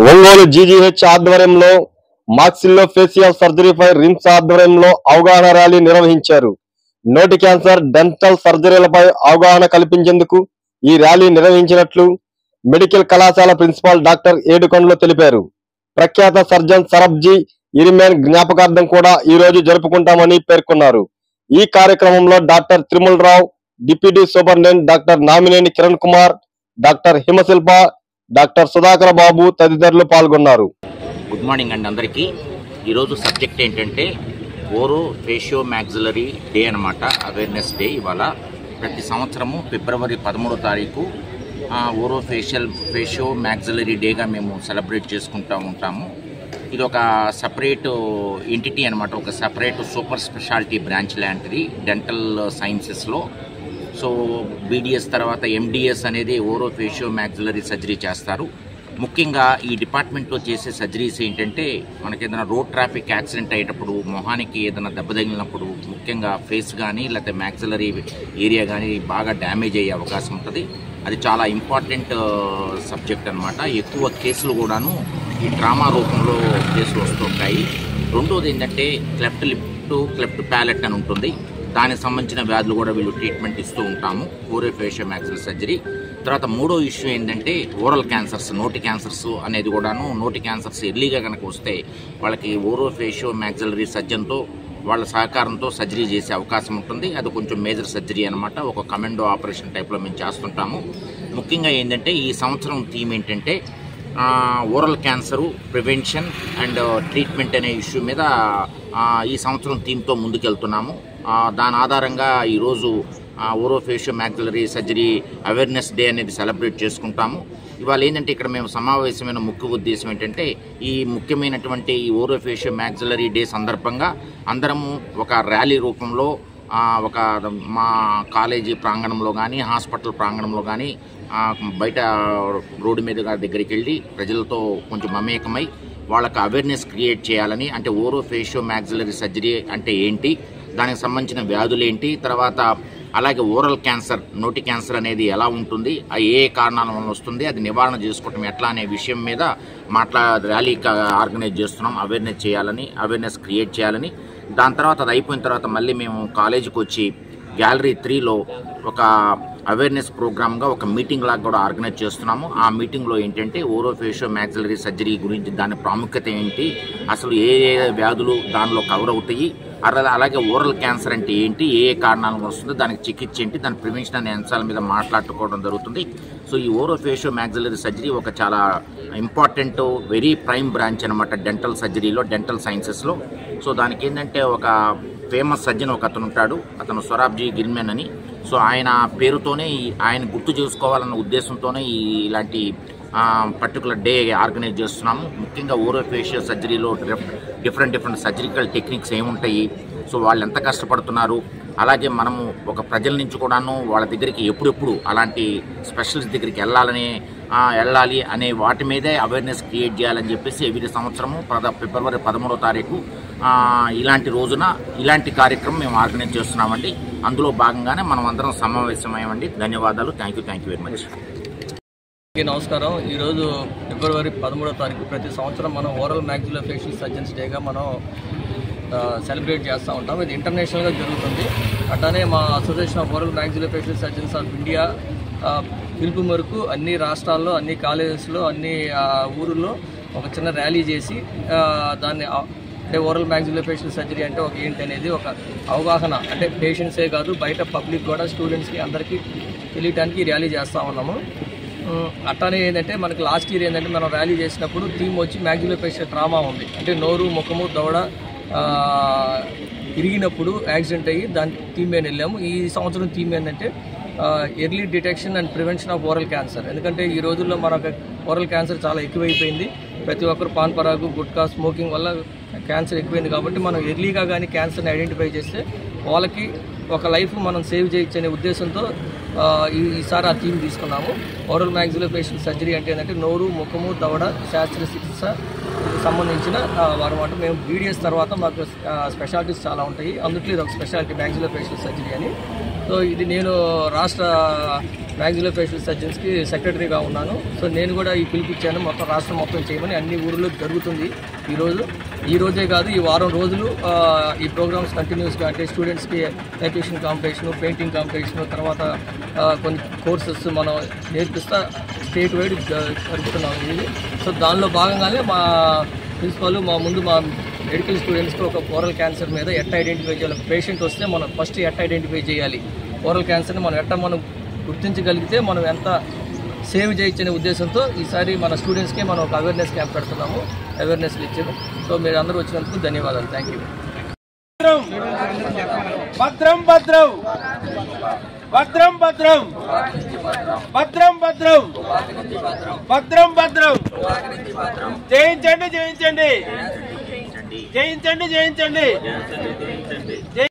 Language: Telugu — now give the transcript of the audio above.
ఒంగోలు జీజీహెచ్ ఆధ్వర్యంలో మాక్సిల్లోఫేషియల్ సర్జరీపై రిమ్స్ ఆధ్వర్యంలో అవగాహన ర్యాలీ నిర్వహించారు. నోటి క్యాన్సర్, డెంటల్ సర్జరీలపై అవగాహన కల్పించేందుకు ఈ ర్యాలీ నిర్వహించినట్లు మెడికల్ కళాశాల ప్రిన్సిపాల్ డాక్టర్ ఏడుకొండలు తెలిపారు. ప్రఖ్యాత సర్జన్ సరబ్జీ ఇరిమేన్ జ్ఞాపకార్థం కూడా ఈ రోజు జరుపుకుంటామని పేర్కొన్నారు. ఈ కార్యక్రమంలో doctor Trimularao, deputy superintendent doctor Namineni Kiran Kumar, doctor Himashilpa, doctor Sudhakar Babu తదితరులు పాల్గొన్నారు. గుడ్ మార్నింగ్ అండి అందరికీ. ఈరోజు సబ్జెక్ట్ ఏంటంటే ఓరో ఫేషియో మ్యాక్సిలరీ డే అనమాట, అవేర్నెస్ డే. ఇవాళ ప్రతి సంవత్సరము ఫిబ్రవరి 13వ తారీఖు ఓరో ఫేషియో మ్యాక్సిలరీ డేగా మేము సెలబ్రేట్ చేసుకుంటూ ఉంటాము. ఇది ఒక సపరేట్ ఎంటిటీ అనమాట, ఒక సపరేట్ సూపర్ స్పెషాలిటీ బ్రాంచ్ లాంటిది డెంటల్ సైన్సెస్లో. సో బీడిఎస్ తర్వాత ఎండిఎస్ అనేది ఓరో ఫేషియో మ్యాక్సిలరీ సర్జరీ చేస్తారు. ముఖ్యంగా ఈ డిపార్ట్మెంట్లో చేసే సర్జరీస్ ఏంటంటే, మనకి ఏదైనా రోడ్ ట్రాఫిక్ యాక్సిడెంట్ అయ్యేటప్పుడు, మొహానికి ఏదైనా దెబ్బ తగిలినప్పుడు, ముఖ్యంగా ఫేస్ కానీ లేకపోతే మ్యాక్సిలరీ ఏరియా కానీ బాగా డ్యామేజ్ అయ్యే అవకాశం ఉంటుంది. అది చాలా ఇంపార్టెంట్ సబ్జెక్ట్ అనమాట. ఎక్కువ కేసులు కూడాను ఈ ట్రామా రూపంలో కేసులు వస్తుంటాయి. రెండోది ఏంటంటే cleft lip to cleft palate అని ఉంటుంది. దానికి సంబంధించిన వ్యాధులు కూడా వీళ్ళు ట్రీట్మెంట్ ఇస్తూ ఉంటాము, ఓరో ఫేషియో మ్యాక్సిలరీ సర్జరీ. తర్వాత మూడో ఇష్యూ ఏంటంటే ఓరల్ క్యాన్సర్స్, నోటి క్యాన్సర్స్ అనేది కూడాను. నోటి క్యాన్సర్స్ ఎర్లీగా కనుక వస్తే వాళ్ళకి ఓరో ఫేషియో మ్యాక్సిలరీ సర్జన్తో వాళ్ళ సహకారంతో సర్జరీ చేసే అవకాశం ఉంటుంది. అది కొంచెం మేజర్ సర్జరీ అనమాట, ఒక కమెండో ఆపరేషన్ టైప్లో మేము చేస్తుంటాము. ముఖ్యంగా ఏంటంటే ఈ సంవత్సరం థీమ్ ఏంటంటే oral cancer prevention and treatment అనే ఇష్యూ మీద ఈ సంవత్సరం థీమ్తో ముందుకెళ్తున్నాము. దాని ఆధారంగా ఈరోజు ఓరో facio maxillary surgery awareness day అనేది సెలబ్రేట్ చేసుకుంటాము. ఇవాళ ఏంటంటే ఇక్కడ మేము సమావేశమైన ముఖ్య ఉద్దేశం ఏంటంటే, ఈ ముఖ్యమైనటువంటి ఈ ఓరో ఫేషియో మ్యాక్సిలరీ డే సందర్భంగా అందరము ఒక ర్యాలీ రూపంలో ఒక మా కాలేజీ ప్రాంగణంలో కానీ, హాస్పిటల్ ప్రాంగణంలో కానీ, బయట రోడ్డు మీద దగ్గరికి వెళ్ళి ప్రజలతో కొంచెం మమేకమై వాళ్ళకి అవేర్నెస్ క్రియేట్ చేయాలని. అంటే ఓరో ఫేషియో మ్యాక్సిలరీ సర్జరీ అంటే ఏంటి, దానికి సంబంధించిన వ్యాధులు ఏంటి, తర్వాత అలాగే ఓరల్ క్యాన్సర్, నోటి క్యాన్సర్ అనేది ఎలా ఉంటుంది, ఏ కారణాల వల్ల వస్తుంది, అది నివారణ చేసుకోవటం ఎట్లా అనే విషయం మీద ర్యాలీ ఆర్గనైజ్ చేస్తున్నాం. అవేర్నెస్ చేయాలని, అవేర్నెస్ క్రియేట్ చేయాలని. దాని తర్వాత అది అయిపోయిన తర్వాత మళ్ళీ మేము కాలేజీకి వచ్చి గ్యాలరీ 3లో ఒక అవేర్నెస్ ప్రోగ్రామ్గా ఒక మీటింగ్ లాగా కూడా ఆర్గనైజ్ చేస్తున్నాము. ఆ మీటింగ్లో ఏంటంటే ఓరో ఫేషియో మ్యాక్సిలరీ సర్జరీ గురించి, దాని ప్రాముఖ్యత ఏంటి, అసలు ఏ వ్యాధులు దానిలో కవర్ అవుతాయి, అలాగే ఓరల్ క్యాన్సర్ అంటే ఏంటి, ఏ కారణాలు వస్తుంది, దానికి చికిత్స ఏంటి, దాని ప్రివెన్షన్ అనే అంశాల మీద మాట్లాడుకోవడం జరుగుతుంది. సో ఈ ఓరో ఫేషియో మ్యాక్సిలరీ సర్జరీ ఒక చాలా ఇంపార్టెంట్, వెరీ ప్రైమ్ బ్రాంచ్ అనమాట డెంటల్ సర్జరీలో, డెంటల్ సైన్సెస్లో. సో దానికి ఏంటంటే ఒక ఫేమస్ సర్జన్ ఒక అతను ఉంటాడు, అతను సరబ్జీ ఇరిమేన్ అని. సో ఆయన పేరుతోనే ఆయన గుర్తు చేసుకోవాలన్న ఉద్దేశంతోనే ఇలాంటి పర్టికులర్ డే ఆర్గనైజ్ చేస్తున్నాము. ముఖ్యంగా ఓరో ఫేషియల్ సర్జరీలో డిఫరెంట్ సర్జరికల్ టెక్నిక్స్ ఏముంటాయి, సో వాళ్ళు ఎంత కష్టపడుతున్నారు, అలాగే మనము ఒక ప్రజల నుంచి కూడాను వాళ్ళ దగ్గరికి ఎప్పుడెప్పుడు అలాంటి స్పెషలిస్ట్ దగ్గరికి వెళ్ళాలి అనే వాటి మీదే అవేర్నెస్ క్రియేట్ చేయాలని చెప్పేసి ఎవ్రీ సంవత్సరము ఫిబ్రవరి 13వ తారీఖు ఇలాంటి రోజున ఇలాంటి కార్యక్రమం మేము ఆర్గనైజ్ చేస్తున్నామండి. అందులో భాగంగానే మనం అందరం సమావేశమయ్యామండి. ధన్యవాదాలు. Thank you very much. నమస్కారం. ఈరోజు ఫిబ్రవరి 13వ తారీఖు ప్రతి సంవత్సరం మనం ఓరల్ మ్యాక్సిలోఫేషియల్ సర్జన్స్ డేగా మనం సెలబ్రేట్ చేస్తూ ఉంటాం. ఇది ఇంటర్నేషనల్గా జరుగుతుంది. అట్లానే మా association of oral maxillofacial surgeons of India పిలుపు మేరకు అన్ని రాష్ట్రాల్లో, అన్ని కాలేజెస్లో, అన్ని ఊరుల్లో ఒక చిన్న ర్యాలీ చేసి దాన్ని అంటే ఓరల్ మ్యాక్సిలోఫేషియల్ సర్జరీ అంటే ఒక ఏంటి అనేది ఒక అవగాహన, అంటే పేషెంట్సే కాదు బయట పబ్లిక్ కూడా, స్టూడెంట్స్కి అందరికీ తెలియటానికి ర్యాలీ చేస్తూ ఉన్నాము. అట్లానే ఏంటంటే మనకి లాస్ట్ ఇయర్ ఏంటంటే మనం ర్యాలీ చేసినప్పుడు థీమ్ వచ్చి మ్యాక్సిలోఫేషియల్ ట్రామా ఉంది. అంటే నోరు, ముఖము, దవడ ఇరిగినప్పుడు యాక్సిడెంట్ అయ్యి దాని థీమ్ మీద వెళ్ళాము. ఈ సంవత్సరం థీమ్ ఏంటంటే early detection and prevention of oral cancer. ఎందుకంటే ఈ రోజుల్లో మనకు ఓరల్ క్యాన్సర్ చాలా ఎక్కువైపోయింది. ప్రతి ఒక్కరు పాన్ పరాగు, గుట్కా, స్మోకింగ్ వల్ల క్యాన్సర్ ఎక్కువైంది. కాబట్టి మనం ఎర్లీగా కానీ క్యాన్సర్ని ఐడెంటిఫై చేస్తే వాళ్ళకి ఒక లైఫ్ మనం సేవ్ చేయొచ్చు అనే ఉద్దేశంతో ఈసారి ఆ థీమ్ తీసుకున్నాము. ఓరల్ మ్యాక్సిలోఫేషియల్ సర్జరీ అంటే ఏంటంటే నోరు, ముఖము, దవడ శస్త్రచికిత్స సంబంధించిన వారమాట. మేము బీడిఎస్ తర్వాత మాకు స్పెషాలిటీస్ చాలా ఉంటాయి. అందుట్లో ఇది ఒక స్పెషాలిటీ మ్యాక్సిలోఫేషియల్ సర్జరీ అని. సో ఇది నేను రాష్ట్ర మ్యాక్సిలోఫేషియల్ సర్జన్స్కి సెక్రటరీగా ఉన్నాను. సో నేను కూడా ఈ పిలిపించాను మొత్తం రాష్ట్రం మొత్తం చేయమని. అన్ని ఊళ్ళో జరుగుతుంది. ఈ రోజే కాదు, ఈ వారం రోజులు ఈ ప్రోగ్రామ్స్ కంటిన్యూస్గా, అంటే స్టూడెంట్స్కి టైపిషన్ కాంపిటీషను, పెయింటింగ్ కాంపిటీషను, తర్వాత కొన్ని కోర్సెస్ మనం నేర్పిస్తా స్టేట్ వైడ్ జరుపుతున్నాం ఇది. సో దానిలో భాగంగానే మా ప్రిన్సిపాల్ మా మెడికల్ స్టూడెంట్స్కి ఒక ఓరల్ క్యాన్సర్ మీద ఎట్లా ఐడెంటిఫై చేయాలి, పేషెంట్ వస్తే మనం ఫస్ట్ ఎట్లా ఐడెంటిఫై చేయాలి, ఓరల్ క్యాన్సర్ని మనం గుర్తించగలిగితే మనం ఎంత సేవ్ చేయొచ్చనే ఉద్దేశంతో ఈసారి మన స్టూడెంట్స్కి మనం ఒక అవేర్నెస్ క్యాంప్ పెడుతున్నాము. అవేర్నెస్లు ఇచ్చాము. సో మీరు అందరూ వచ్చినందుకు ధన్యవాదాలు. Thank you. భద్రం భద్రం భద్రం భద్రం భద్రం భద్రం భద్రం భద్రం జయించండి జయించండి జయించండి జయించండి.